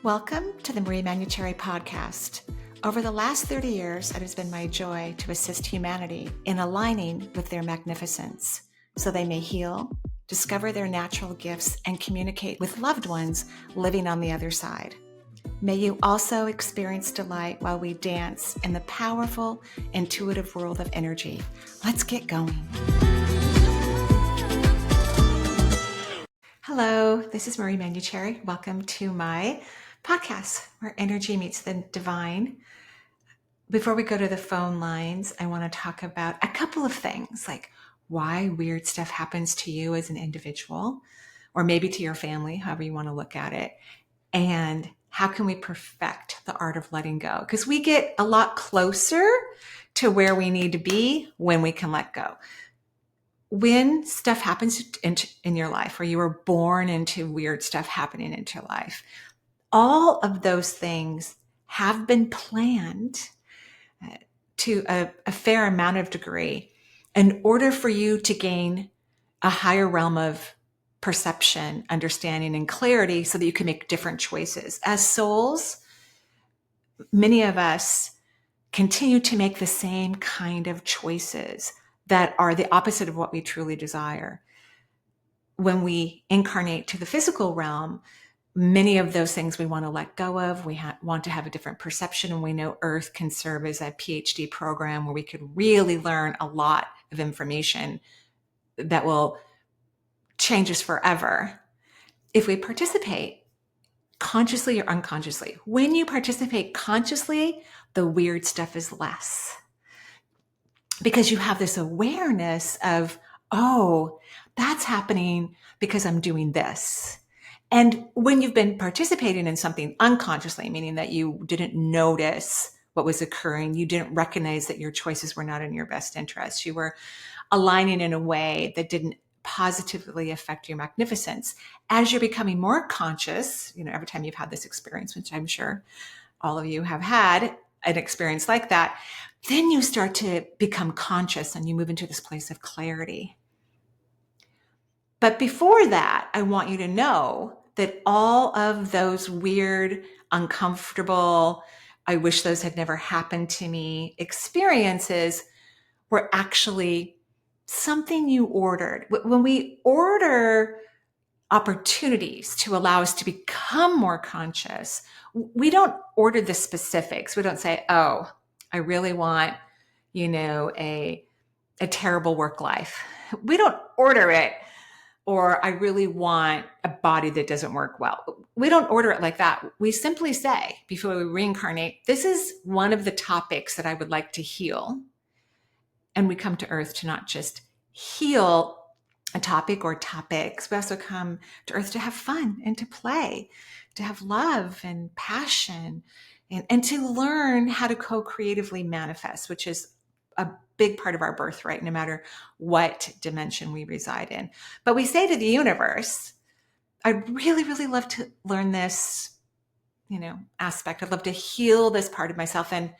Welcome to the Manuchehri podcast. Over the last 30 years, it has been my joy to assist humanity in aligning with their magnificence so they may heal, discover their natural gifts, and communicate with loved ones living on the other side. May you also experience delight while we dance in the powerful, intuitive world of energy. Let's get going. Hello, this is Marie Manuchehri. Welcome to my podcast where energy meets the divine. Before we go to the phone lines, I want to talk about a couple of things, like why weird stuff happens to you as an individual, or maybe to your family, however you want to look at it, and how can we perfect the art of letting go? Because we get a lot closer to where we need to be when we can let go. When stuff happens in your life, or you were born into weird stuff happening into your life, all of those things have been planned to a fair amount of degree in order for you to gain a higher realm of perception, understanding, and clarity so that you can make different choices. As souls, many of us continue to make the same kind of choices that are the opposite of what we truly desire. When we incarnate to the physical realm, many of those things we want to let go of. We want to have a different perception, and we know Earth can serve as a PhD program where we could really learn a lot of information that will change us forever if we participate consciously or unconsciously. When you participate consciously, the weird stuff is less because you have this awareness of, oh, that's happening because I'm doing this. And when you've been participating in something unconsciously, meaning that you didn't notice what was occurring, you didn't recognize that your choices were not in your best interest, you were aligning in a way that didn't positively affect your magnificence. As you're becoming more conscious, every time you've had this experience, which I'm sure all of you have had an experience like that, then you start to become conscious and you move into this place of clarity. But before that, I want you to know that all of those weird, uncomfortable, I wish those had never happened to me experiences were actually something you ordered. When we order opportunities to allow us to become more conscious, we don't order the specifics. We don't say, oh, I really want, a terrible work life. We don't order it. Or I really want a body that doesn't work well. We don't order it like that. We simply say, before we reincarnate, this is one of the topics that I would like to heal. And we come to Earth to not just heal a topic or topics, we also come to Earth to have fun and to play, to have love and passion, and to learn how to co-creatively manifest, which is a big part of our birthright, no matter what dimension we reside in. But we say to the universe, I'd really, really love to learn this, aspect. I'd love to heal this part of myself and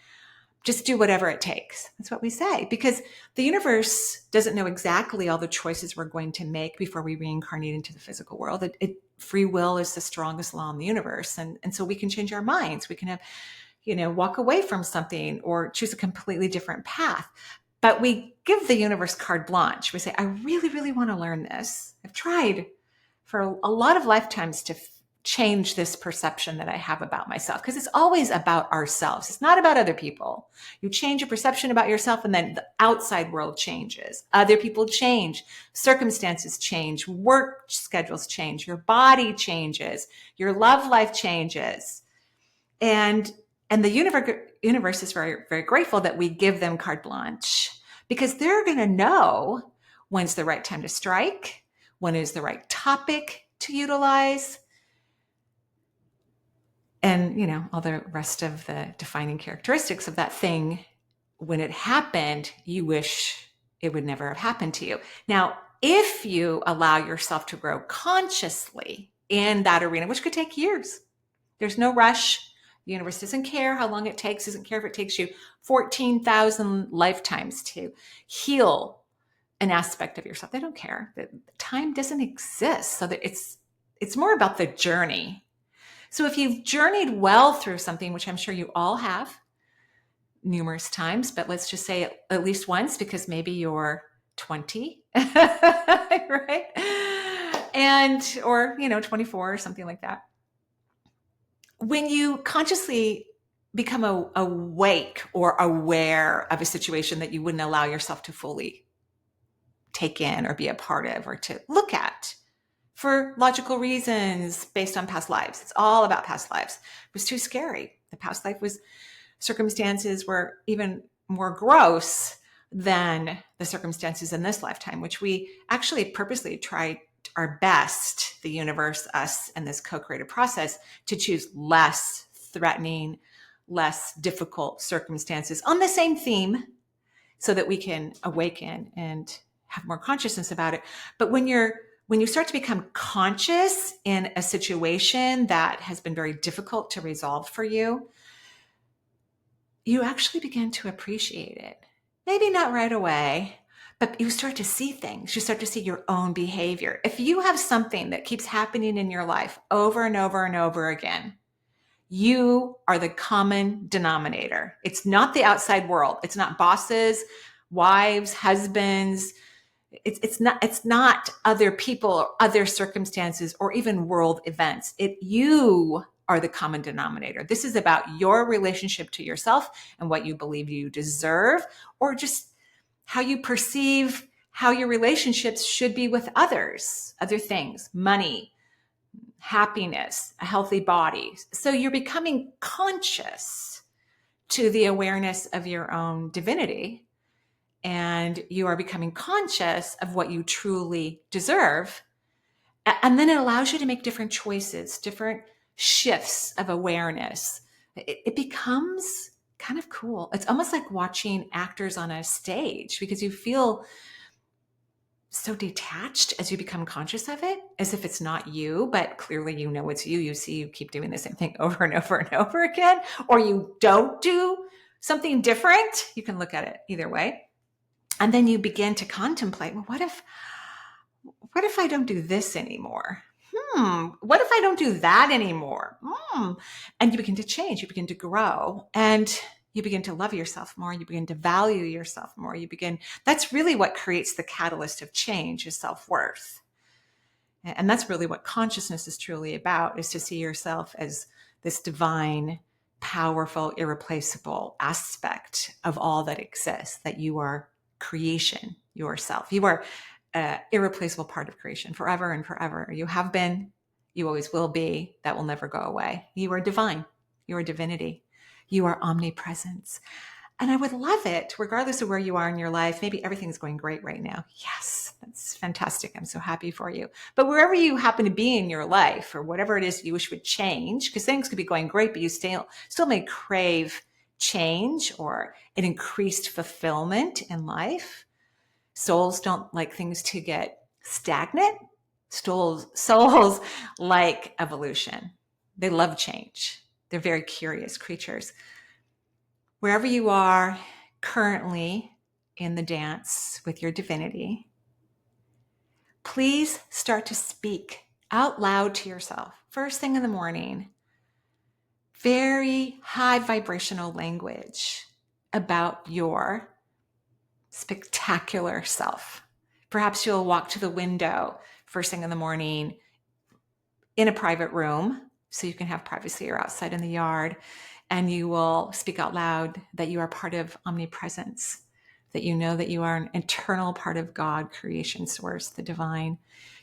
just do whatever it takes. That's what we say, because the universe doesn't know exactly all the choices we're going to make before we reincarnate into the physical world. Free will is the strongest law in the universe. And so we can change our minds. We can have walk away from something or choose a completely different path. But we give the universe carte blanche. We say, I really, really want to learn this. I've tried for a lot of lifetimes to change this perception that I have about myself, because it's always about ourselves. It's not about other people. You change your perception about yourself, and then the outside world changes. Other people change. Circumstances change. Work schedules change. Your body changes. Your love life changes. And the universe is very, very grateful that we give them carte blanche, because they're going to know when's the right time to strike, when is the right topic to utilize, and, all the rest of the defining characteristics of that thing. When it happened, you wish it would never have happened to you. Now, if you allow yourself to grow consciously in that arena, which could take years, there's no rush. The universe doesn't care how long it takes, doesn't care if it takes you 14,000 lifetimes to heal an aspect of yourself. They don't care. The time doesn't exist. So that it's more about the journey. So if you've journeyed well through something, which I'm sure you all have numerous times, but let's just say at least once, because maybe you're 20, right? And, or, 24 or something like that. When you consciously become awake or aware of a situation that you wouldn't allow yourself to fully take in or be a part of or to look at for logical reasons based on past lives. It's all about past lives. It was too scary. The past life was circumstances were even more gross than the circumstances in this lifetime, which we actually purposely tried our best, the universe, us, and this co-creative process, to choose less threatening, less difficult circumstances on the same theme so that we can awaken and have more consciousness about it. But when you start to become conscious in a situation that has been very difficult to resolve for you, you actually begin to appreciate it. Maybe not right away, but you start to see things. You start to see your own behavior. If you have something that keeps happening in your life over and over and over again, you are the common denominator. It's not the outside world. It's not bosses, wives, husbands. It's not other people or other circumstances or even world events. You are the common denominator. This is about your relationship to yourself and what you believe you deserve, or just how you perceive how your relationships should be with others, other things, money, happiness, a healthy body. So you're becoming conscious to the awareness of your own divinity, and you are becoming conscious of what you truly deserve. And then it allows you to make different choices, different shifts of awareness. It becomes kind of cool. It's almost like watching actors on a stage, because you feel so detached as you become conscious of it, as if it's not you, but clearly you know it's you. You see, you keep doing the same thing over and over and over again, or you don't do something different. You can look at it either way. And then you begin to contemplate, well, what if I don't do this anymore? What if I don't do that anymore? And you begin to change, you begin to grow, and you begin to love yourself more. You begin to value yourself more. That's really what creates the catalyst of change, is self-worth. And that's really what consciousness is truly about, is to see yourself as this divine, powerful, irreplaceable aspect of all that exists, that you are creation yourself. You are an irreplaceable part of creation forever and forever. You have been, you always will be. That will never go away. You are divine. You are divinity. You are omnipresence. And I would love it, regardless of where you are in your life. Maybe everything's going great right now. Yes, that's fantastic. I'm so happy for you. But wherever you happen to be in your life, or whatever it is you wish would change, because things could be going great, but you still may crave change or an increased fulfillment in life. Souls don't like things to get stagnant. Souls like evolution. They love change. They're very curious creatures. Wherever you are currently in the dance with your divinity, please start to speak out loud to yourself first thing in the morning. Very high vibrational language about your spectacular self. Perhaps you'll walk to the window first thing in the morning in a private room, so you can have privacy, or outside in the yard, and you will speak out loud that you are part of omnipresence, that you know that you are an eternal part of God, creation source, the divine.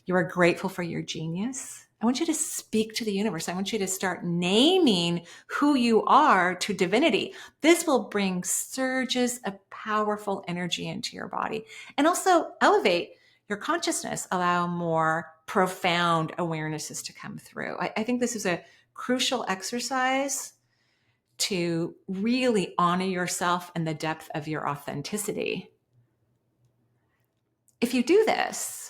You are grateful for your genius. I want you to speak to the universe. I want you to start naming who you are to divinity. This will bring surges of powerful energy into your body, and also elevate your consciousness, allow more profound awarenesses to come through. I think this is a crucial exercise to really honor yourself and the depth of your authenticity. If you do this,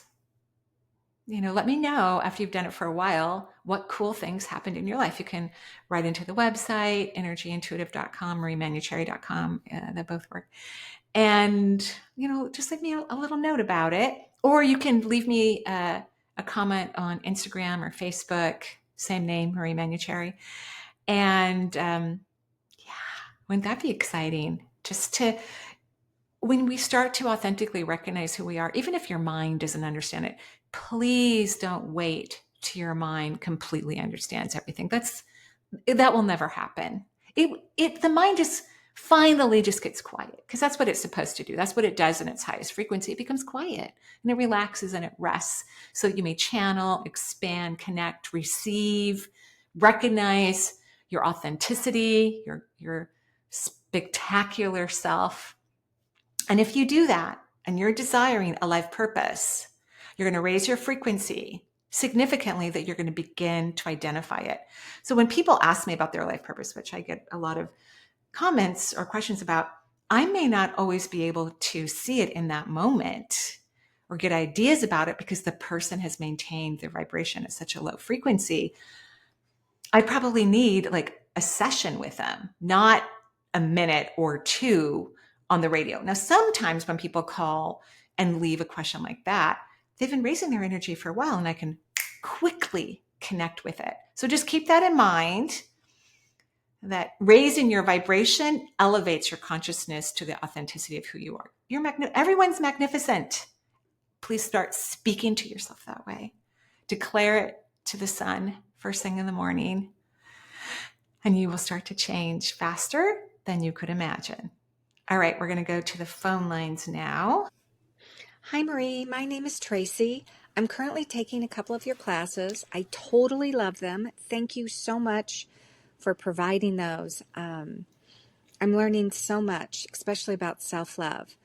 let me know after you've done it for a while what cool things happened in your life. You can write into the website, energyintuitive.com, mariemanuchehri.com. That both work. And, just leave me a little note about it. Or you can leave me a comment on Instagram or Facebook. Same name, Marie Manuchehri. And wouldn't that be exciting? Just to, when we start to authentically recognize who we are, even if your mind doesn't understand it, please don't wait till your mind completely understands everything. That will never happen. The mind just finally just gets quiet, because that's what it's supposed to do. That's what it does in its highest frequency. It becomes quiet and it relaxes and it rests, so that you may channel, expand, connect, receive, recognize your authenticity, your spectacular self. And if you do that and you're desiring a life purpose, you're going to raise your frequency significantly, that you're going to begin to identify it. So when people ask me about their life purpose, which I get a lot of comments or questions about, I may not always be able to see it in that moment or get ideas about it, because the person has maintained their vibration at such a low frequency. I probably need like a session with them, not a minute or two on the radio. Now, sometimes when people call and leave a question like that, they've been raising their energy for a while and I can quickly connect with it. So just keep that in mind, that raising your vibration elevates your consciousness to the authenticity of who you are. Everyone's magnificent. Please start speaking to yourself that way. Declare it to the sun first thing in the morning, and you will start to change faster than you could imagine. All right, we're going to go to the phone lines now. Hi, Marie. My name is Tracy. I'm currently taking a couple of your classes. I totally love them. Thank you so much for providing those. I'm learning so much, especially about self-love.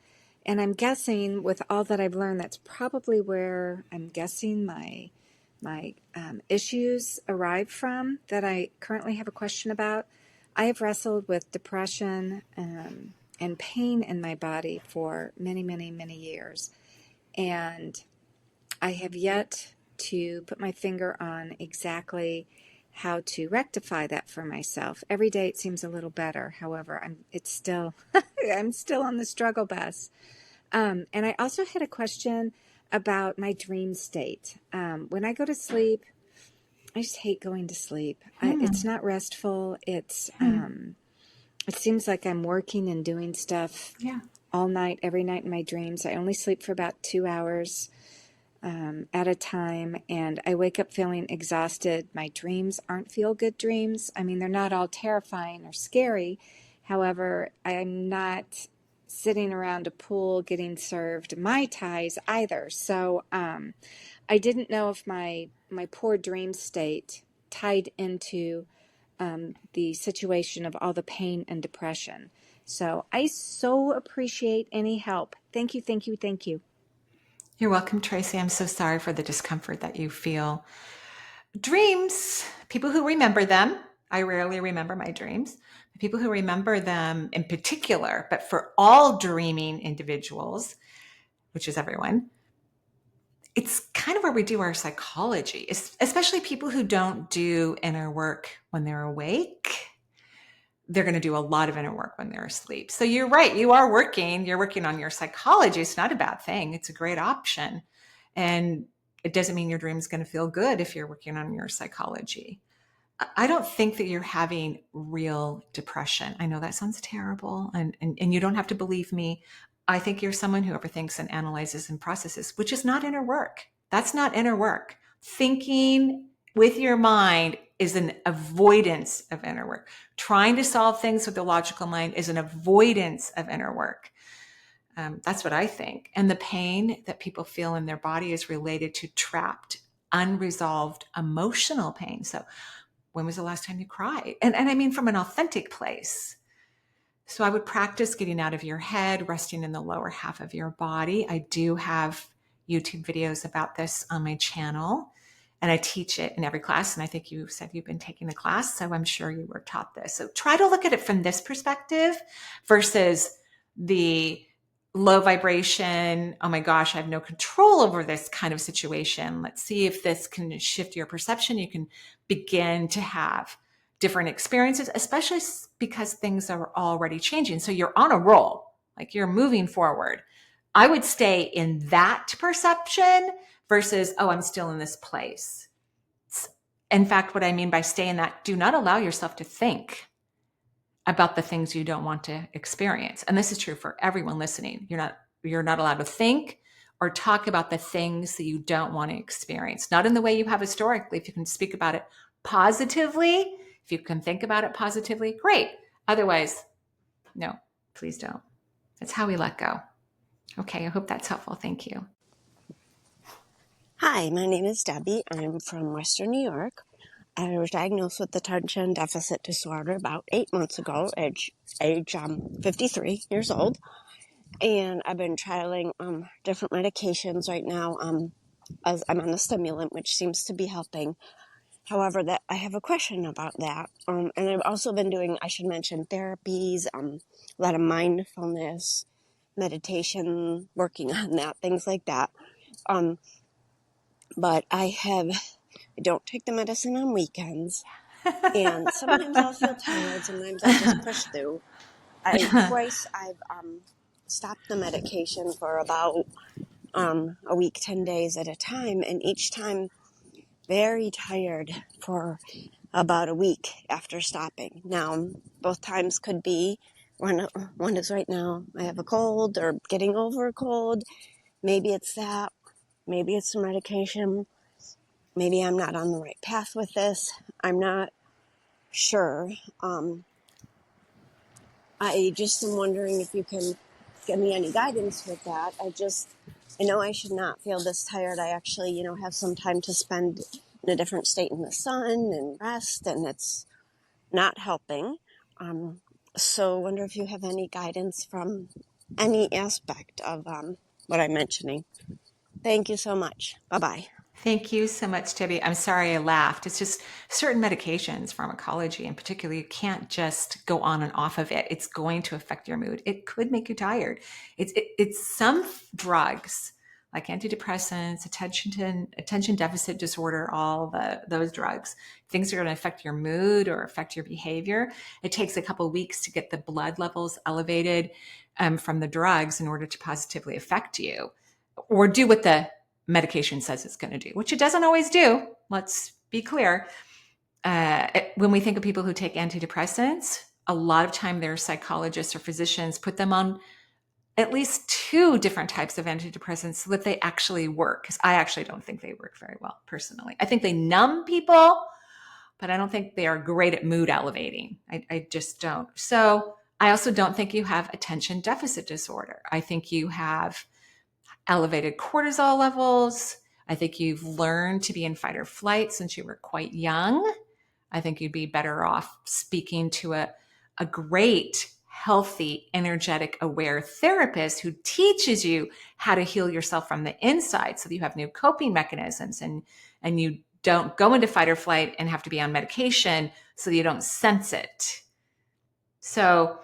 And I'm guessing with all that I've learned, that's probably where I'm guessing my issues arrive from, that I currently have a question about. I have wrestled with depression and pain in my body for many, many, many years. And I have yet to put my finger on exactly how to rectify that for myself. Every day it seems a little better. However, I'm still on the struggle bus. And I also had a question about my dream state. When I go to sleep, I just hate going to sleep. It's not restful. It seems like I'm working and doing stuff all night, every night in my dreams. I only sleep for about 2 hours at a time, and I wake up feeling exhausted. My dreams aren't feel-good dreams. I mean, they're not all terrifying or scary. However, I'm not sitting around a pool getting served Mai Tais either. So I didn't know if my poor dream state tied into the situation of all the pain and depression. So I so appreciate any help. Thank you, thank you, thank you. You're welcome, Tracy. I'm so sorry for the discomfort that you feel. Dreams, people who remember them, I rarely remember my dreams. People who remember them in particular, but for all dreaming individuals, which is everyone, it's kind of where we do our psychology, especially people who don't do inner work when they're awake. They're going to do a lot of inner work when they're asleep. So you're right. You're working on your psychology. It's not a bad thing. It's a great option. And it doesn't mean your dream is going to feel good if you're working on your psychology. I don't think that you're having real depression. I know that sounds terrible, and you don't have to believe me. I think you're someone who overthinks and analyzes and processes, which is not inner work. That's not inner work. Thinking with your mind is an avoidance of inner work. Trying to solve things with the logical mind is an avoidance of inner work. That's what I think. And the pain that people feel in their body is related to trapped, unresolved emotional pain. So when was the last time you cried? And I mean from an authentic place. So I would practice getting out of your head, resting in the lower half of your body. I do have YouTube videos about this on my channel, and I teach it in every class. And I think you said you've been taking the class, so I'm sure you were taught this. So try to look at it from this perspective versus the low vibration, oh my gosh, I have no control over this kind of situation. Let's see if this can shift your perception. You can begin to have different experiences, especially because things are already changing. So you're on a roll, like you're moving forward. I would stay in that perception versus, oh, I'm still in this place. In fact, what I mean by stay in that, do not allow yourself to think about the things you don't want to experience. And this is true for everyone listening. You're not allowed to think or talk about the things that you don't want to experience. Not in the way you have historically. If you can speak about it positively, if you can think about it positively, great. Otherwise, no, please don't. That's how we let go. Okay, I hope that's helpful. Thank you. Hi, my name is Debbie. I'm from Western New York. I was diagnosed with attention deficit disorder about 8 months ago, age 53 years old. And I've been trialing different medications right now. As I'm on a stimulant, which seems to be helping. However, that I have a question about that. And I've also been doing, I should mention, therapies, a lot of mindfulness, meditation, working on that, things like that. But I don't take the medicine on weekends, and sometimes I'll feel tired. Sometimes I'll just push through. Twice I've stopped the medication for about a week, 10 days at a time, and each time very tired for about a week after stopping. Now, both times could be one is right now I have a cold or getting over a cold. Maybe it's that. Maybe it's the medication. Maybe I'm not on the right path with this. I'm not sure. I just am wondering if you can give me any guidance with that. I know I should not feel this tired. I actually, have some time to spend in a different state in the sun and rest, and it's not helping. So I wonder if you have any guidance from any aspect of what I'm mentioning. Thank you so much. Bye-bye. Thank you so much, Debbie. I'm sorry I laughed. It's just certain medications, pharmacology in particular, you can't just go on and off of it. It's going to affect your mood. It could make you tired. It's some drugs like antidepressants, attention deficit disorder, those drugs. Things are going to affect your mood or affect your behavior. It takes a couple of weeks to get the blood levels elevated from the drugs in order to positively affect you or do what the medication says it's going to do, which it doesn't always do. Let's be clear. When we think of people who take antidepressants, a lot of time their psychologists or physicians put them on at least two different types of antidepressants so that they actually work. Because I actually don't think they work very well, personally. I think they numb people, but I don't think they are great at mood elevating. I just don't. So I also don't think you have attention deficit disorder. I think you have elevated cortisol levels. I think you've learned to be in fight or flight since you were quite young. I think you'd be better off speaking to a great, healthy, energetic, aware therapist who teaches you how to heal yourself from the inside so that you have new coping mechanisms and you don't go into fight or flight and have to be on medication so that you don't sense it. So,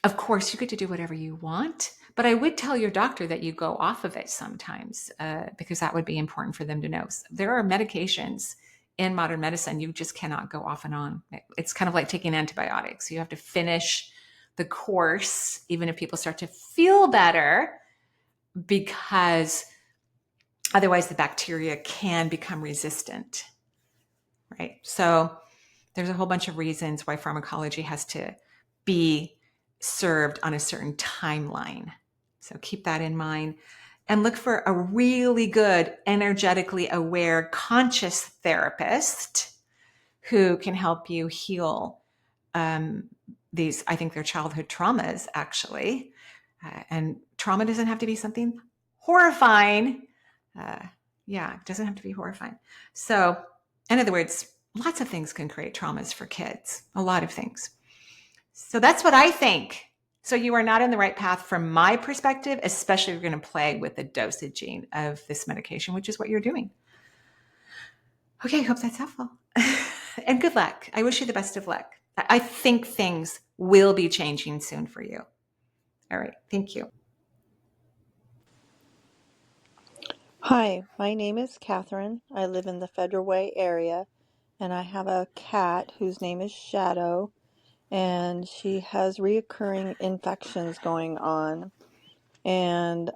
of course, you get to do whatever you want, but I would tell your doctor that you go off of it sometimes because that would be important for them to know. So there are medications in modern medicine you just cannot go off and on. It's kind of like taking antibiotics. You have to finish the course, even if people start to feel better, because otherwise the bacteria can become resistant, right? So there's a whole bunch of reasons why pharmacology has to be served on a certain timeline. So keep that in mind and look for a really good, energetically aware, conscious therapist who can help you heal these, I think they're childhood traumas, actually. And trauma doesn't have to be something horrifying. It doesn't have to be horrifying. So, in other words, lots of things can create traumas for kids, a lot of things. So that's what I think. So you are not in the right path from my perspective, especially if you're going to play with the dosaging of this medication, which is what you're doing. Okay, I hope that's helpful. And good luck. I wish you the best of luck. I think things will be changing soon for you. All right, thank you. Hi, my name is Catherine. I live in the Federal Way area, and I have a cat whose name is Shadow, and she has reoccurring infections going on. And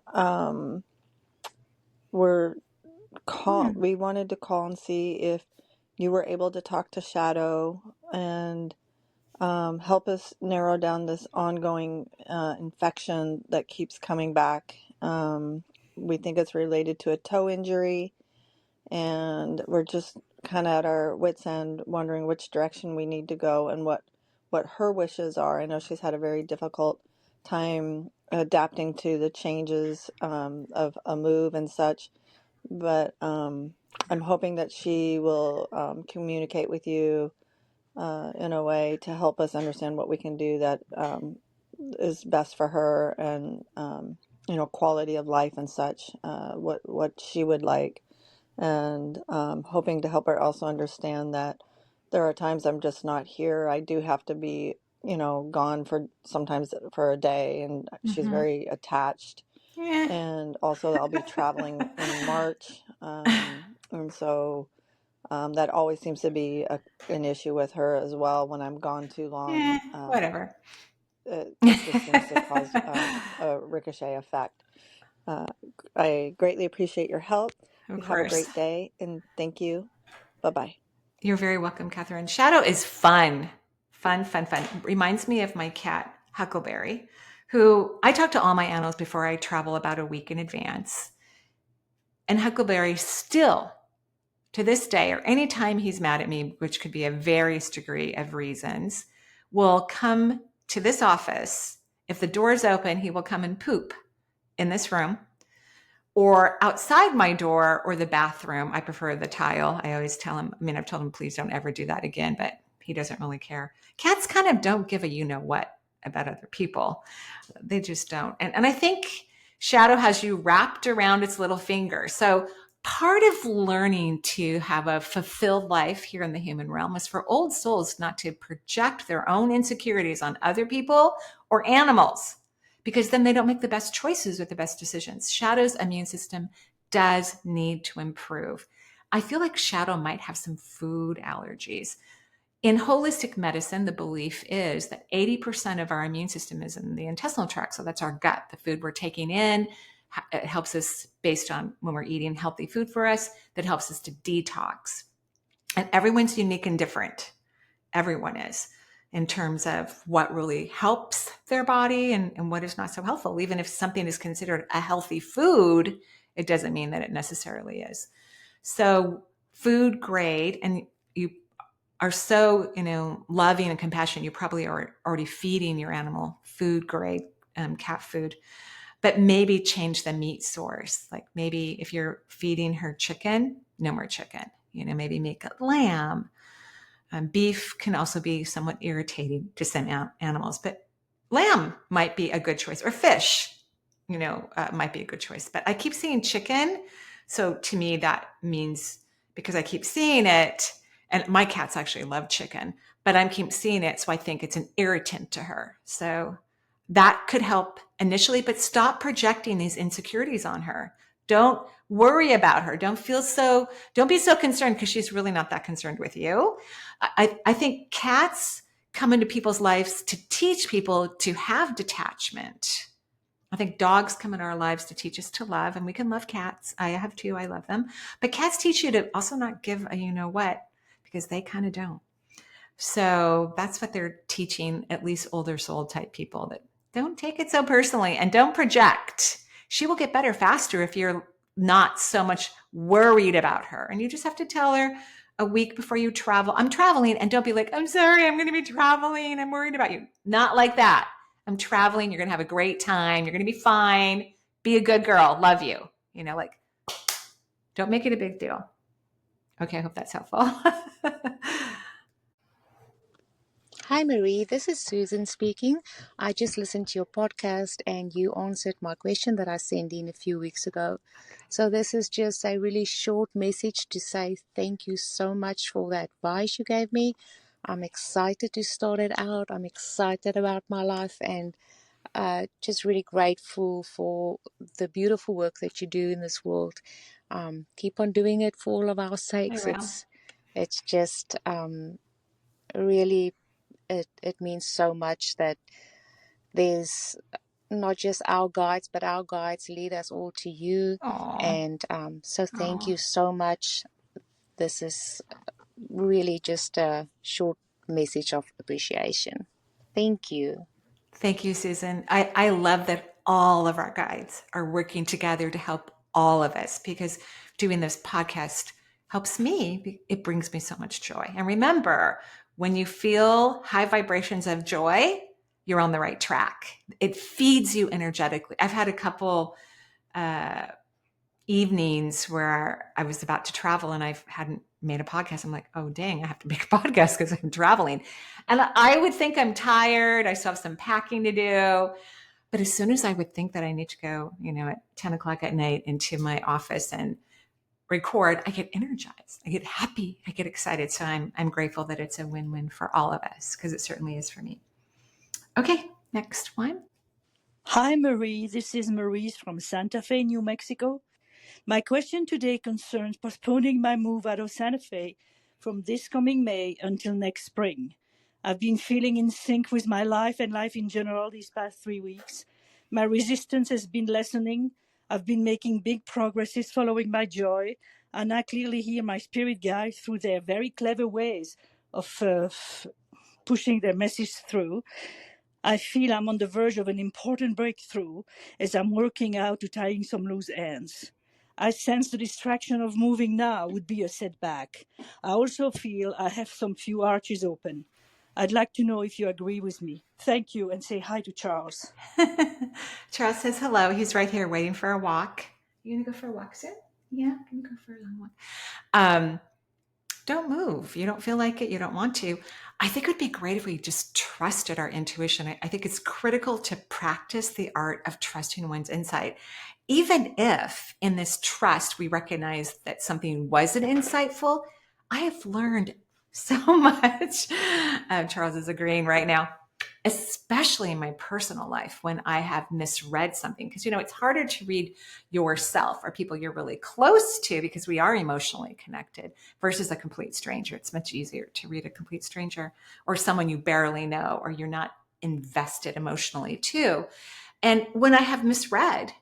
we wanted to call and see if you were able to talk to Shadow and help us narrow down this ongoing infection that keeps coming back. We think it's related to a toe injury, and we're just kind of at our wits' end, wondering which direction we need to go and what her wishes are. I know she's had a very difficult time adapting to the changes of a move and such, but I'm hoping that she will communicate with you in a way to help us understand what we can do that is best for her and quality of life and such, what she would like, and hoping to help her also understand that there are times I'm just not here. I do have to be gone for sometimes for a day, and she's Mm-hmm. very attached. Yeah. And also I'll be traveling in March, and so that always seems to be an issue with her as well. When I'm gone too long, Whatever. it just seems to cause a ricochet effect. Uh, I greatly appreciate your help. Of You have a course. great day, and thank you. Bye-bye. You're very welcome, Catherine. Shadow is fun. Fun, fun, fun. Reminds me of my cat, Huckleberry, who I talk to all my animals before I travel about a week in advance. And Huckleberry still, to this day, or anytime he's mad at me, which could be a various degree of reasons, will come to this office. If the door is open, he will come and poop in this room or outside my door or the bathroom. I prefer the tile. I always tell him, I've told him, please don't ever do that again, but he doesn't really care. Cats kind of don't give a you know what about other people. They just don't. And I think Shadow has you wrapped around its little finger. So part of learning to have a fulfilled life here in the human realm is for old souls not to project their own insecurities on other people or animals, because then they don't make the best choices or the best decisions. Shadow's immune system does need to improve. I feel like Shadow might have some food allergies. In holistic medicine, the belief is that 80% of our immune system is in the intestinal tract. So that's our gut, the food we're taking in. It helps us based on when we're eating healthy food for us, that helps us to detox. And everyone's unique and different. Everyone is, in terms of what really helps their body and what is not so helpful. Even if something is considered a healthy food, it doesn't mean that it necessarily is. So food grade, and you are so loving and compassionate, you probably are already feeding your animal food grade cat food, but maybe change the meat source. Like maybe if you're feeding her chicken, no more chicken. Maybe make it lamb. Beef can also be somewhat irritating to some animals, but lamb might be a good choice, or fish, might be a good choice. But I keep seeing chicken. So to me, that means, because I keep seeing it, and my cats actually love chicken, but I keep seeing it. So I think it's an irritant to her. So that could help initially, but stop projecting these insecurities on her. Don't worry about her. Don't be so concerned, because she's really not that concerned with you. I think cats come into people's lives to teach people to have detachment. I think dogs come into our lives to teach us to love, and we can love cats. I have two. I love them. But cats teach you to also not give a you know what, because they kind of don't. So that's what they're teaching, at least older soul type people, that don't take it so personally and don't project. She will get better faster if you're not so much worried about her. And you just have to tell her a week before you travel, I'm traveling, and don't be like, I'm sorry, I'm going to be traveling. I'm worried about you. Not like that. I'm traveling. You're going to have a great time. You're going to be fine. Be a good girl. Love you. Don't make it a big deal. Okay. I hope that's helpful. Hi, Marie. This is Susan speaking. I just listened to your podcast and you answered my question that I sent in a few weeks ago. So, this is just a really short message to say thank you so much for the advice you gave me. I'm excited to start it out. I'm excited about my life and just really grateful for the beautiful work that you do in this world. Keep on doing it for all of our I sakes. will. It's just really. It means so much that there's not just our guides, but our guides lead us all to you. Aw. And so thank Aw. you so much. This is really just a short message of appreciation. Thank you. Thank you, Susan. I love that all of our guides are working together to help all of us, because doing this podcast helps me. It brings me so much joy. And remember, when you feel high vibrations of joy, you're on the right track. It feeds you energetically. I've had a couple uh, evenings where I was about to travel and I hadn't made a podcast. I'm like, oh, dang, I have to make a podcast because I'm traveling. And I would think I'm tired. I still have some packing to do. But as soon as I would think that I need to go, at 10 o'clock at night into my office and record, I get energized. I get happy. I get excited. So I'm grateful that it's a win-win for all of us, because it certainly is for me. Okay, next one. Hi, Marie. This is Maurice from Santa Fe, New Mexico. My question today concerns postponing my move out of Santa Fe from this coming May until next spring. I've been feeling in sync with my life and life in general these past 3 weeks. My resistance has been lessening. I've been making big progresses following my joy, and I clearly hear my spirit guides through their very clever ways of pushing their message through. I feel I'm on the verge of an important breakthrough as I'm working out to tying some loose ends. I sense the distraction of moving now would be a setback. I also feel I have some few arches open. I'd like to know if you agree with me. Thank you, and say hi to Charles. Charles says hello. He's right here waiting for a walk. You gonna go for a walk soon? Yeah, I'm gonna go for a long walk. Don't move. You don't feel like it. You don't want to. I think it would be great if we just trusted our intuition. I think it's critical to practice the art of trusting one's insight. Even if in this trust we recognize that something wasn't insightful, I have learned so much. Charles is agreeing right now, especially in my personal life when I have misread something. Because, it's harder to read yourself or people you're really close to, because we are emotionally connected, versus a complete stranger. It's much easier to read a complete stranger or someone you barely know or you're not invested emotionally to. And when I have misread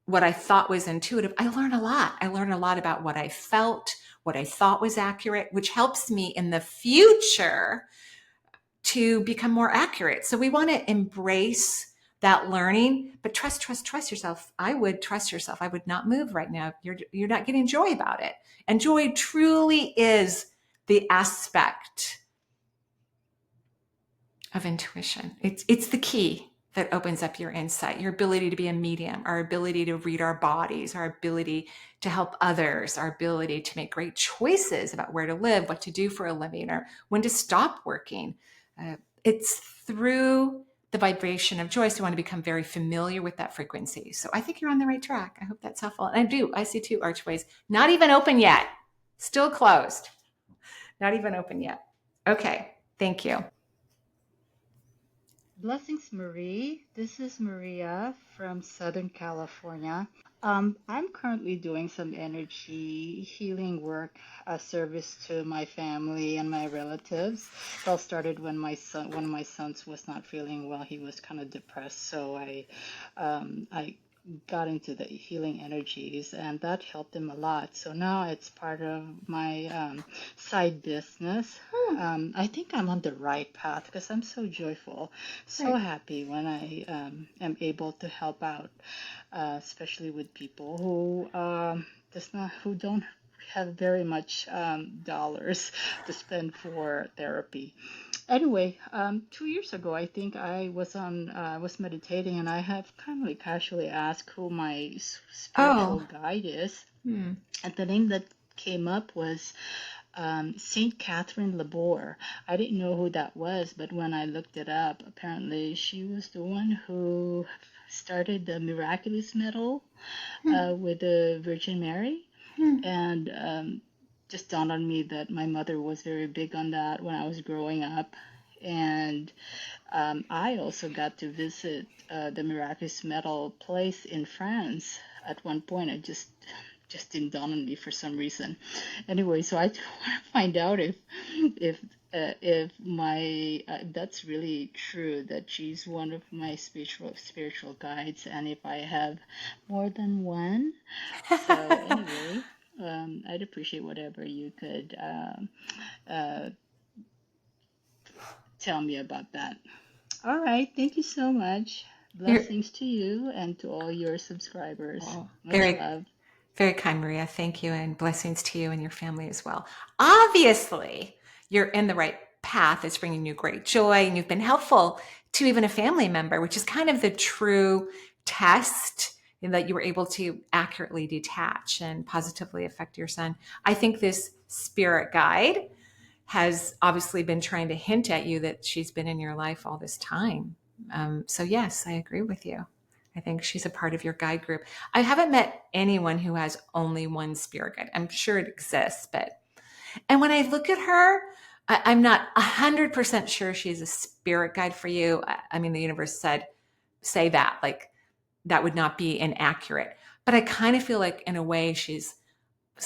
what I thought was intuitive, I learn a lot. I learn a lot about what I felt, what I thought was accurate, which helps me in the future to become more accurate. So we want to embrace that learning, but trust yourself. I would trust yourself. I would not move right now. You're not getting joy about it. And joy truly is the aspect of intuition. It's the key that opens up your insight, your ability to be a medium, our ability to read our bodies, our ability to help others, our ability to make great choices about where to live, what to do for a living, or when to stop working. It's through the vibration of joy. So we want to become very familiar with that frequency. So I think you're on the right track. I hope that's helpful. And I see 2 archways, not even open yet, still closed, not even open yet. Okay, thank you. Blessings, Marie. This is Maria from Southern California. I'm currently doing some energy healing work, a service to my family and my relatives. It all started when one of my sons was not feeling well. He was kind of depressed, so I got into the healing energies, and that helped him a lot. So now it's part of my side business. I think I'm on the right path because I'm so joyful, so Right. happy when I am able to help out, especially with people who don't have very much dollars to spend for therapy. Anyway, 2 years ago, I think I was meditating, and I have kind of like casually asked who my spiritual Oh, guide is, hmm. and the name that came up was Saint Catherine Labor. I didn't know who that was, but when I looked it up, apparently she was the one who started the miraculous medal with the Virgin Mary, and just dawned on me that my mother was very big on that when I was growing up. And I also got to visit the Miraculous Medal place in France at one point. It just didn't dawn on me for some reason. Anyway, so I want to find out if my that's really true, that she's one of my spiritual guides, and if I have more than one. So anyway, I'd appreciate whatever you could uh, tell me about that. All right. Thank you so much. You're Blessings to you and to all your subscribers. Much very, love. very kind, Maria. Thank you, and blessings to you and your family as well. Obviously, you're in the right path. It's bringing you great joy, and you've been helpful to even a family member, which is kind of the true test in that you were able to accurately detach and positively affect your son. I think this spirit guide has obviously been trying to hint at you that she's been in your life all this time. So, yes, I agree with you. I think she's a part of your guide group. I haven't met anyone who has only one spirit guide. I'm sure it exists, but, and when I look at her, I'm not 100% sure she's a spirit guide for you. I mean, the universe said, say that, like, that would not be inaccurate. But I kind of feel like, in a way, she's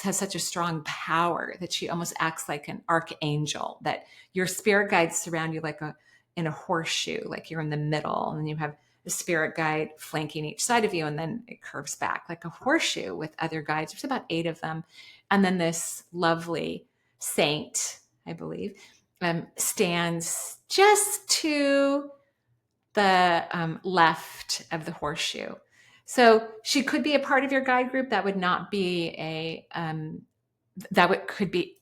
has such a strong power that she almost acts like an archangel, that your spirit guides surround you like in a horseshoe, like you're in the middle, and then you have the spirit guide flanking each side of you, and then it curves back like a horseshoe with other guides. There's about 8 of them. And then this lovely saint, I believe, stands just to the left of the horseshoe. So she could be a part of your guide group. That would not be could be,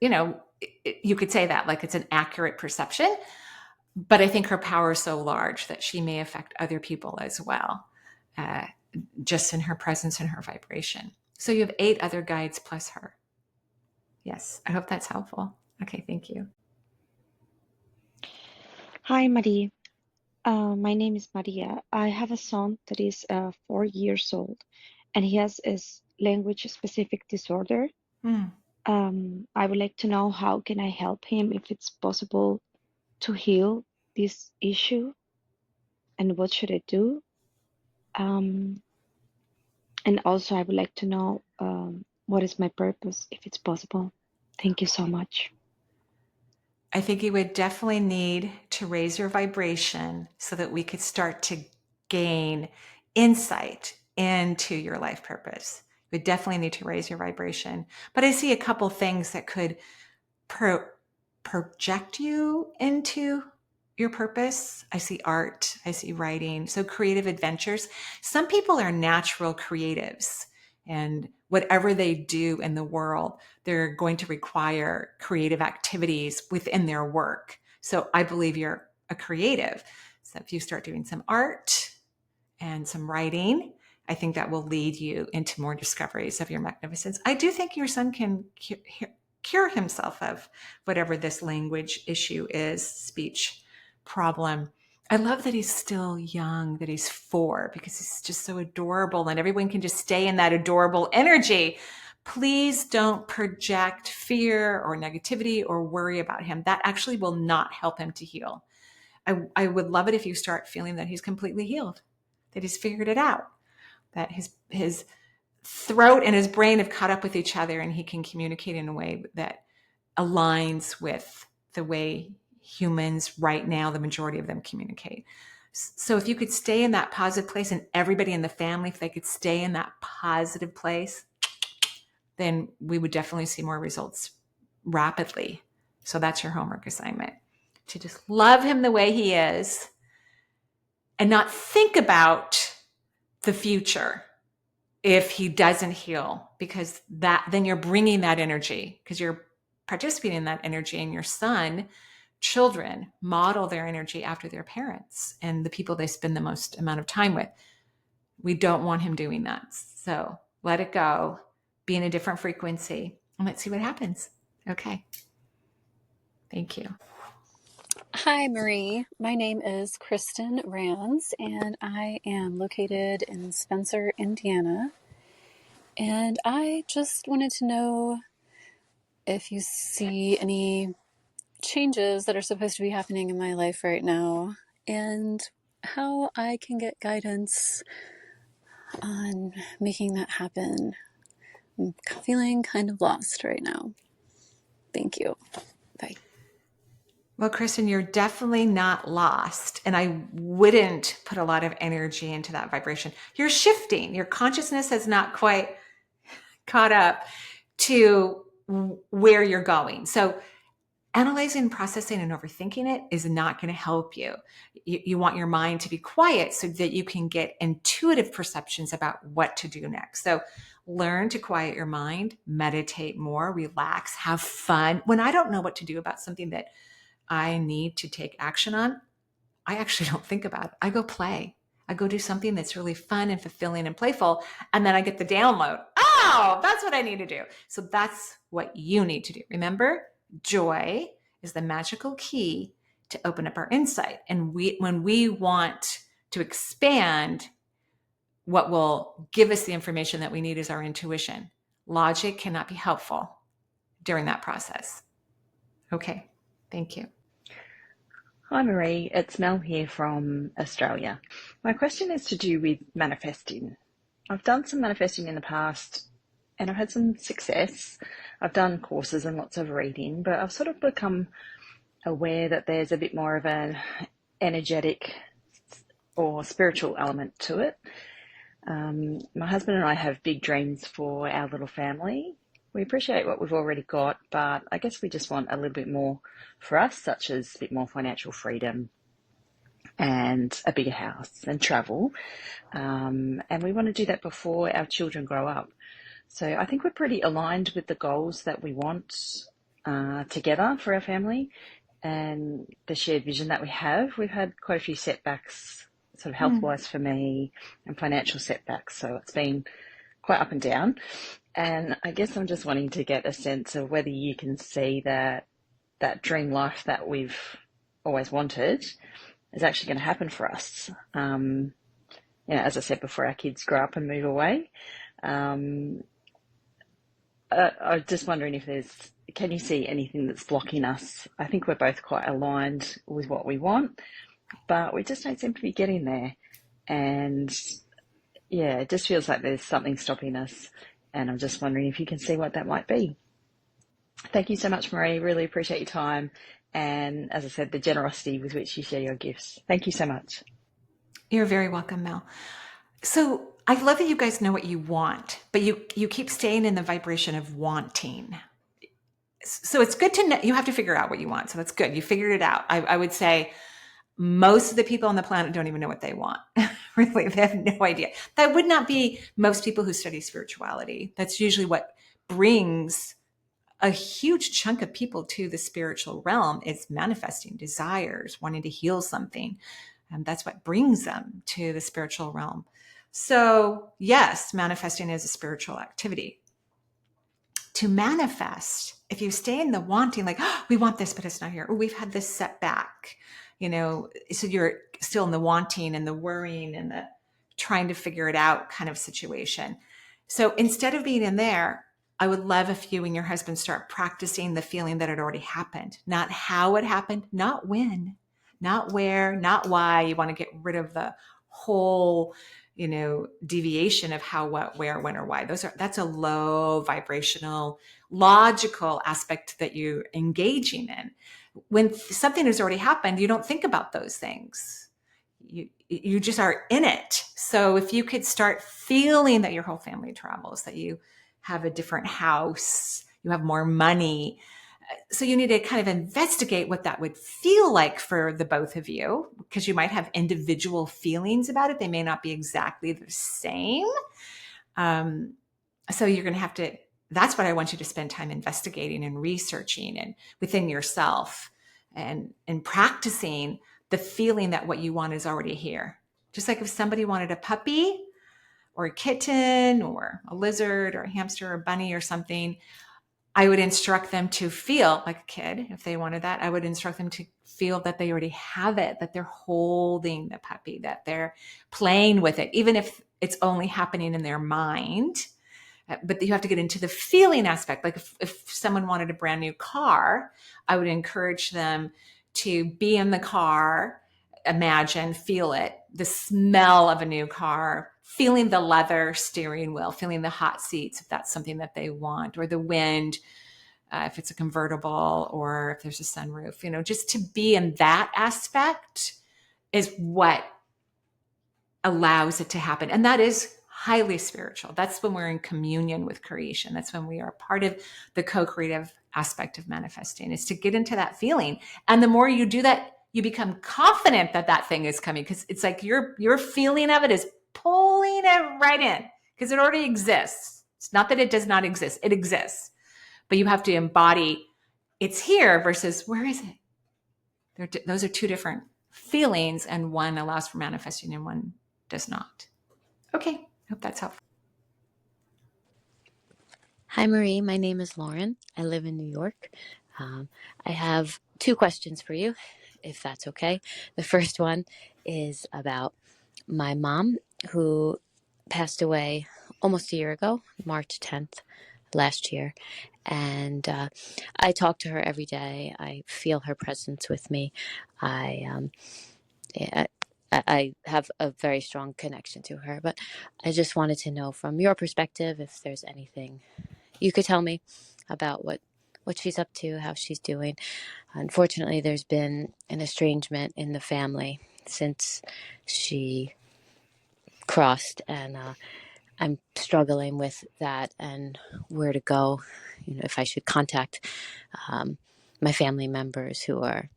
you could say that like it's an accurate perception, but I think her power is so large that she may affect other people as well, uh, just in her presence and her vibration. So you have 8 other guides plus her. Yes, I hope that's helpful. Okay, thank you. Hi, Marie. My name is Maria. I have a son that is 4 years old, and he has a language-specific disorder. Mm. I would like to know how can I help him, if it's possible to heal this issue, and what should I do? And also, I would like to know what is my purpose, if it's possible. Thank you so much. I think you would definitely need to raise your vibration so that we could start to gain insight into your life purpose. You would definitely need to raise your vibration. But I see a couple things that could project you into your purpose. I see art, I see writing, so creative adventures. Some people are natural creatives, and whatever they do in the world, they're going to require creative activities within their work. So I believe you're a creative. So if you start doing some art and some writing, I think that will lead you into more discoveries of your magnificence. I do think your son can cure himself of whatever this language issue is, speech problem. I love that he's still young, that he's 4, because he's just so adorable, and everyone can just stay in that adorable energy. Please don't project fear or negativity or worry about him. That actually will not help him to heal. I would love it if you start feeling that he's completely healed, that he's figured it out, that his throat and his brain have caught up with each other, and he can communicate in a way that aligns with the way humans right now, the majority of them, communicate. So if you could stay in that positive place, and everybody in the family, if they could stay in that positive place, then we would definitely see more results rapidly. So that's your homework assignment, to just love him the way he is and not think about the future if he doesn't heal, because then you're bringing that energy, because you're participating in that energy, and your son, children model their energy after their parents and the people they spend the most amount of time with. We don't want him doing that. So let it go, be in a different frequency, and let's see what happens. Okay. Thank you. Hi, Marie. My name is Kristen Rands, and I am located in Spencer, Indiana. And I just wanted to know if you see any changes that are supposed to be happening in my life right now, and how I can get guidance on making that happen. I'm feeling kind of lost right now. Thank you. Bye. Well, Kristen, you're definitely not lost. And I wouldn't put a lot of energy into that vibration. You're shifting. Your consciousness has not quite caught up to where you're going. So analyzing, processing, and overthinking it is not going to help you. You want your mind to be quiet so that you can get intuitive perceptions about what to do next. So learn to quiet your mind, meditate more, relax, have fun. When I don't know what to do about something that I need to take action on, I actually don't think about it. I go play. I go do something that's really fun and fulfilling and playful. And then I get the download. Oh, that's what I need to do. So that's what you need to do. Remember, joy is the magical key to open up our insight. And when we want to expand, what will give us the information that we need is our intuition. Logic cannot be helpful during that process. Okay, thank you. Hi Marie, it's Mel here from Australia. My question is to do with manifesting. I've done some manifesting in the past and I've had some success. I've done courses and lots of reading, but I've sort of become aware that there's a bit more of an energetic or spiritual element to it. My husband and I have big dreams for our little family. We appreciate what we've already got, but I guess we just want a little bit more for us, such as a bit more financial freedom and a bigger house and travel. And we want to do that before our children grow up. So I think we're pretty aligned with the goals that we want together for our family and the shared vision that we have. We've had quite a few setbacks, sort of health-wise for me, and financial setbacks. So it's been quite up and down. And I guess I'm just wanting to get a sense of whether you can see that dream life that we've always wanted is actually going to happen for us. As I said before, our kids grow up and move away. I'm just wondering can you see anything that's blocking us? I think we're both quite aligned with what we want, but we just don't seem to be getting there. And yeah, it just feels like there's something stopping us. And I'm just wondering if you can see what that might be. Thank you so much, Marie. Really appreciate your time. And as I said, the generosity with which you share your gifts. Thank you so much. You're very welcome, Mel. So I love that you guys know what you want, but you keep staying in the vibration of wanting. So it's good to know. You have to figure out what you want. So that's good. You figured it out. I would say most of the people on the planet don't even know what they want. Really, they have no idea. That would not be most people who study spirituality. That's usually what brings a huge chunk of people to the spiritual realm is manifesting desires, wanting to heal something. And that's what brings them to the spiritual realm. So yes, manifesting is a spiritual activity. To manifest, if you stay in the wanting, like, oh, we want this, but it's not here. Oh, we've had this setback, so you're still in the wanting and the worrying and the trying to figure it out kind of situation. So instead of being in there, I would love if you and your husband start practicing the feeling that it already happened, not how it happened, not when, not where, not why. You want to get rid of the whole, deviation of how, what, where, when, or why. That's a low vibrational, logical aspect that you're engaging in. When something has already happened, you don't think about those things. You just are in it. So if you could start feeling that your whole family travels, that you have a different house, you have more money. So you need to kind of investigate what that would feel like for the both of you, because you might have individual feelings about it. They may not be exactly the same. So you're going to have to, that's what I want you to spend time investigating and researching and within yourself and practicing the feeling that what you want is already here. Just like if somebody wanted a puppy or a kitten or a lizard or a hamster or a bunny or something, I would instruct them to feel like a kid. If they wanted that, I would instruct them to feel that they already have it, that they're holding the puppy, that they're playing with it, even if it's only happening in their mind. But you have to get into the feeling aspect. Like if someone wanted a brand new car, I would encourage them to be in the car, imagine, feel it, the smell of a new car, feeling the leather steering wheel, feeling the hot seats, if that's something that they want, or the wind, if it's a convertible, or if there's a sunroof, just to be in that aspect is what allows it to happen. And that is highly spiritual. That's when we're in communion with creation. That's when we are part of the co-creative aspect of manifesting, is to get into that feeling. And the more you do that, you become confident that that thing is coming, because it's like your feeling of it is pulling it right in, because it already exists. It's not that it does not exist. It exists. But you have to embody it's here versus where is it? Those are two different feelings, and one allows for manifesting and one does not. Okay, hope that's helpful. Hi, Marie. My name is Lauren. I live in New York. I have two questions for you, if that's okay. The first one is about my mom, who passed away almost a year ago, March 10th last year. And I talk to her every day. I feel her presence with me. I have a very strong connection to her, but I just wanted to know from your perspective if there's anything you could tell me about what she's up to, how she's doing. Unfortunately, there's been an estrangement in the family since she crossed, and I'm struggling with that and where to go. If I should contact my family members who are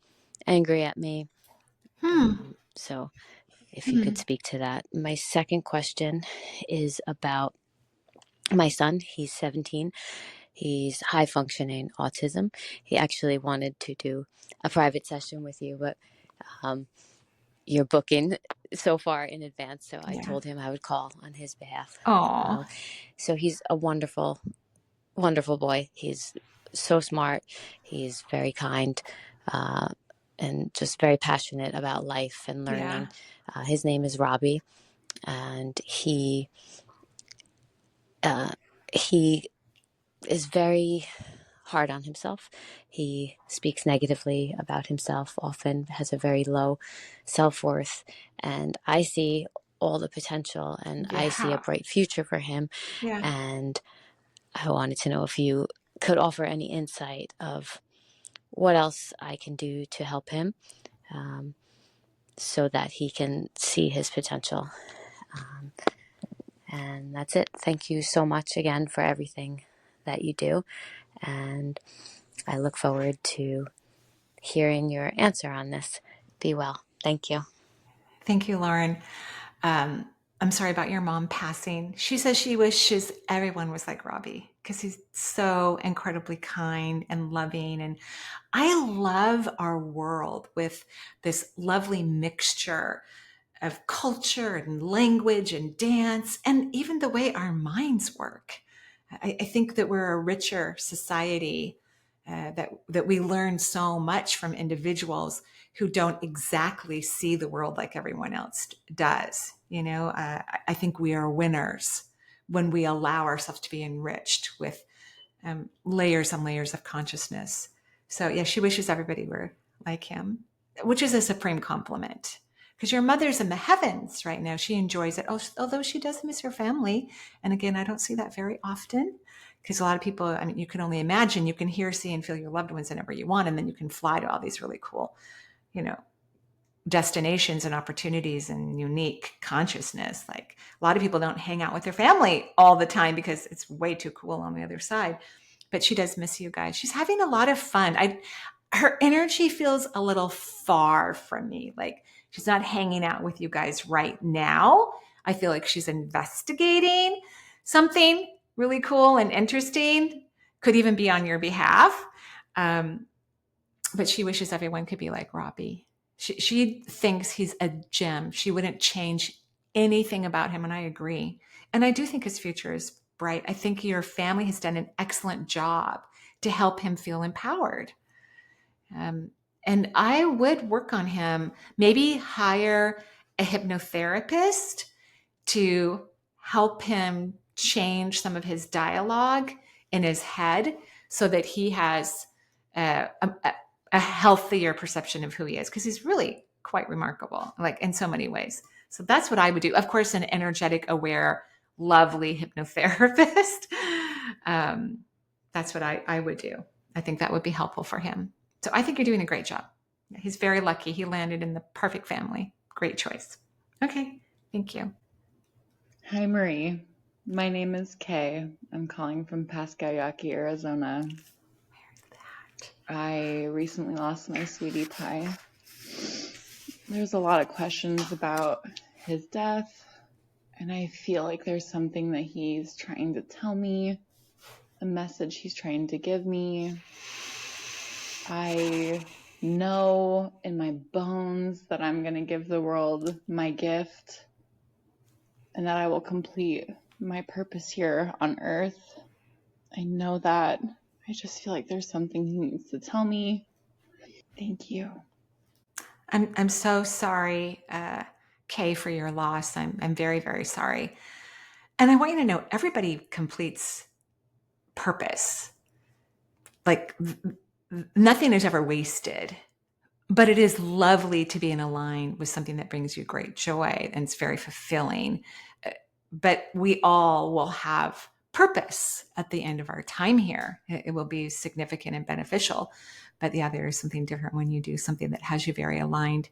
angry at me. So if you could speak to that. My second question is about my son. He's 17. He's high functioning autism. He actually wanted to do a private session with you, but you're booking so far in advance. So I told him I would call on his behalf. Oh, So he's a wonderful, wonderful boy. He's so smart. He's very kind, and just very passionate about life and learning. yeah. His name is Robbie, and he is very hard on himself. He speaks negatively about himself, often has a very low self-worth, and I see all the potential, and I see a bright future for him. Yeah. And I wanted to know if you could offer any insight of what else I can do to help him, so that he can see his potential. And that's it. Thank you so much again for everything that you do. And I look forward to hearing your answer on this. Be well. Thank you. Thank you, Lauren. I'm sorry about your mom passing. She says she wishes everyone was like Robbie, because he's so incredibly kind and loving. And I love our world with this lovely mixture of culture and language and dance, and even the way our minds work. I think that we're a richer society, that we learn so much from individuals who don't exactly see the world like everyone else does. I think we are winners when we allow ourselves to be enriched with layers and layers of consciousness. So yeah, she wishes everybody were like him, which is a supreme compliment, because your mother's in the heavens right now. She enjoys it, although she does miss her family. And again, I don't see that very often, because a lot of people, I mean, you can only imagine, you can hear, see, and feel your loved ones whenever you want, and then you can fly to all these really cool, destinations and opportunities and unique consciousness. Like, a lot of people don't hang out with their family all the time because it's way too cool on the other side. But she does miss you guys. She's having a lot of fun. Her energy feels a little far from me. Like, she's not hanging out with you guys right now. I feel like she's investigating something really cool and interesting. Could even be on your behalf. But she wishes everyone could be like Robbie. She thinks he's a gem. She wouldn't change anything about him, and I agree. And I do think his future is bright. I think your family has done an excellent job to help him feel empowered. And I would work on him, maybe hire a hypnotherapist to help him change some of his dialogue in his head, so that he has a healthier perception of who he is, because he's really quite remarkable, like in so many ways. So that's what I would do. Of course, an energetic, aware, lovely hypnotherapist. That's what I would do. I think that would be helpful for him. So I think you're doing a great job. He's very lucky. He landed in the perfect family. Great choice. Okay. Thank you. Hi, Marie. My name is Kay. I'm calling from Pascayaki, Arizona. I recently lost my sweetie pie. There's a lot of questions about his death, and I feel like there's something that he's trying to tell me, a message he's trying to give me. I know in my bones that I'm going to give the world my gift and that I will complete my purpose here on earth. I know that. I just feel like there's something he needs to tell me. Thank you. I'm so sorry, Kay, for your loss. I'm very, very sorry. And I want you to know everybody completes purpose. Like nothing is ever wasted. But it is lovely to be in a line with something that brings you great joy and it's very fulfilling. But we all will have purpose at the end of our time here. It will be significant and beneficial. But yeah, there is something different when you do something that has you very aligned.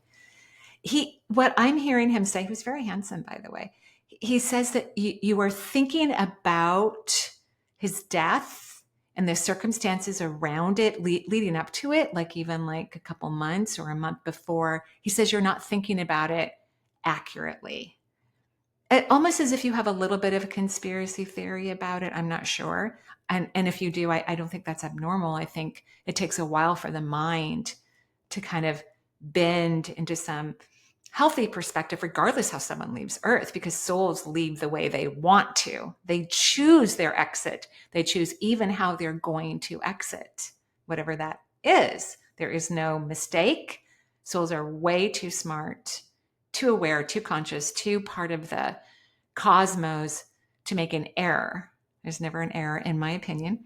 What I'm hearing him say, who's very handsome, by the way, he says that you are thinking about his death and the circumstances around it leading up to it, like even like a couple months or a month before. He says you're not thinking about it accurately. Almost as if you have a little bit of a conspiracy theory about it. I'm not sure. And if you do, I don't think that's abnormal. I think it takes a while for the mind to kind of bend into some healthy perspective, regardless how someone leaves Earth, because souls leave the way they want to. They choose their exit. They choose even how they're going to exit, whatever that is. There is no mistake. Souls are way too smart, too aware, too conscious, too part of the cosmos to make an error. There's never an error, in my opinion.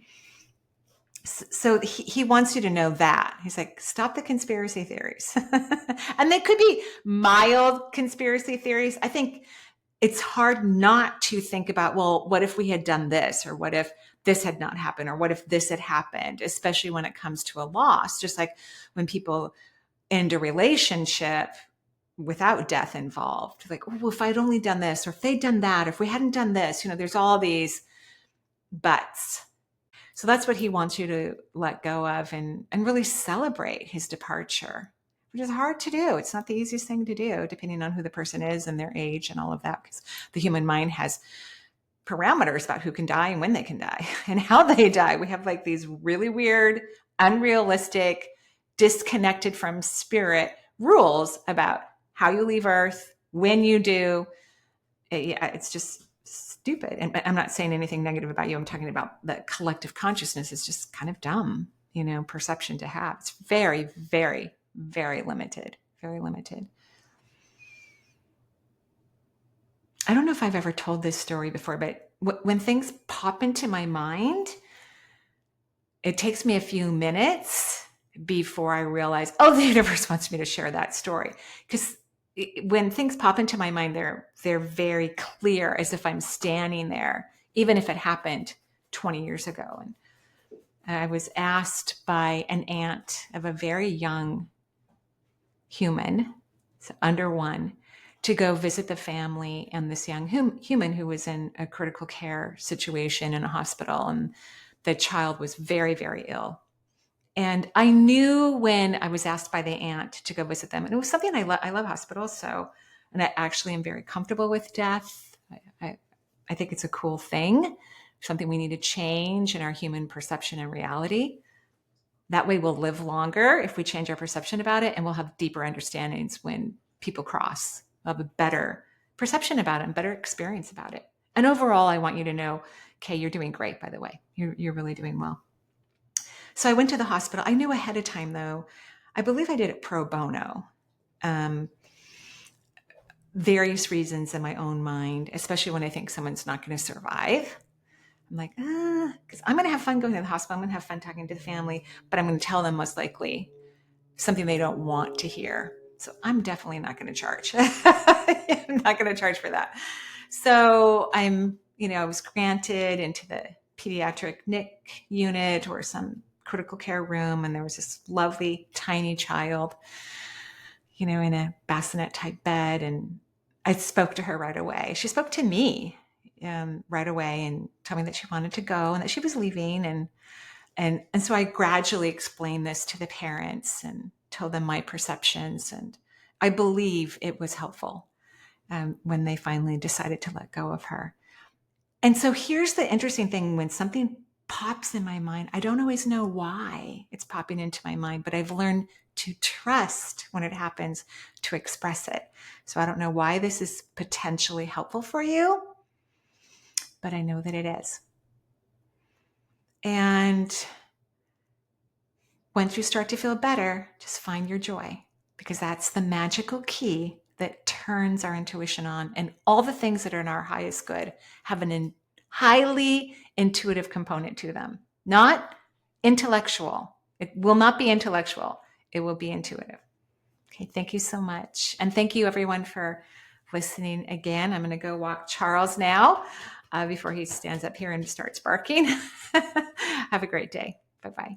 So he wants you to know that. He's like, stop the conspiracy theories. And they could be mild conspiracy theories. I think it's hard not to think about, well, what if we had done this? Or what if this had not happened? Or what if this had happened? Especially when it comes to a loss. Just like when people end a relationship without death involved. Like, oh, if I'd only done this, or if they'd done that, or if we hadn't done this, there's all these buts. So that's what he wants you to let go of and really celebrate his departure, which is hard to do. It's not the easiest thing to do, depending on who the person is and their age and all of that, because the human mind has parameters about who can die and when they can die and how they die. We have like these really weird, unrealistic, disconnected from spirit rules about how you leave Earth, when you do. It's just stupid. And I'm not saying anything negative about you. I'm talking about the collective consciousness is just kind of dumb, perception to have. It's very, very, very limited, very limited. I don't know if I've ever told this story before, but when things pop into my mind, it takes me a few minutes before I realize, oh, the universe wants me to share that story. Because when things pop into my mind, they're very clear, as if I'm standing there, even if it happened 20 years ago. And I was asked by an aunt of a very young human, so under one, to go visit the family and this young human who was in a critical care situation in a hospital. And the child was very, very ill. And I knew when I was asked by the aunt to go visit them, and it was something I love hospitals. So, and I actually am very comfortable with death. I think it's a cool thing, something we need to change in our human perception and reality. That way we'll live longer if we change our perception about it, and we'll have deeper understandings when people cross. We'll have a better perception about it and better experience about it. And overall, I want you to know, Kay, you're doing great, by the way. You're really doing well. So I went to the hospital. I knew ahead of time, though. I believe I did it pro bono. Various reasons in my own mind, especially when I think someone's not going to survive. I'm like, because I'm going to have fun going to the hospital. I'm going to have fun talking to the family, but I'm going to tell them most likely something they don't want to hear. So I'm definitely not going to charge. I'm not going to charge for that. So I was granted into the pediatric NIC unit or some critical care room. And there was this lovely, tiny child, in a bassinet type bed. And I spoke to her right away. She spoke to me right away and told me that she wanted to go and that she was leaving. And so I gradually explained this to the parents and told them my perceptions. And I believe it was helpful when they finally decided to let go of her. And so here's the interesting thing: when something pops in my mind, I don't always know why it's popping into my mind, but I've learned to trust when it happens to express it. So I don't know why this is potentially helpful for you, but I know that it is. And once you start to feel better, just find your joy, because that's the magical key that turns our intuition on. And all the things that are in our highest good have an highly intuitive component to them, not intellectual. It will not be intellectual. It will be intuitive. Okay, thank you so much. And thank you everyone for listening again. I'm going to go walk Charles now before he stands up here and starts barking. Have a great day. Bye-bye.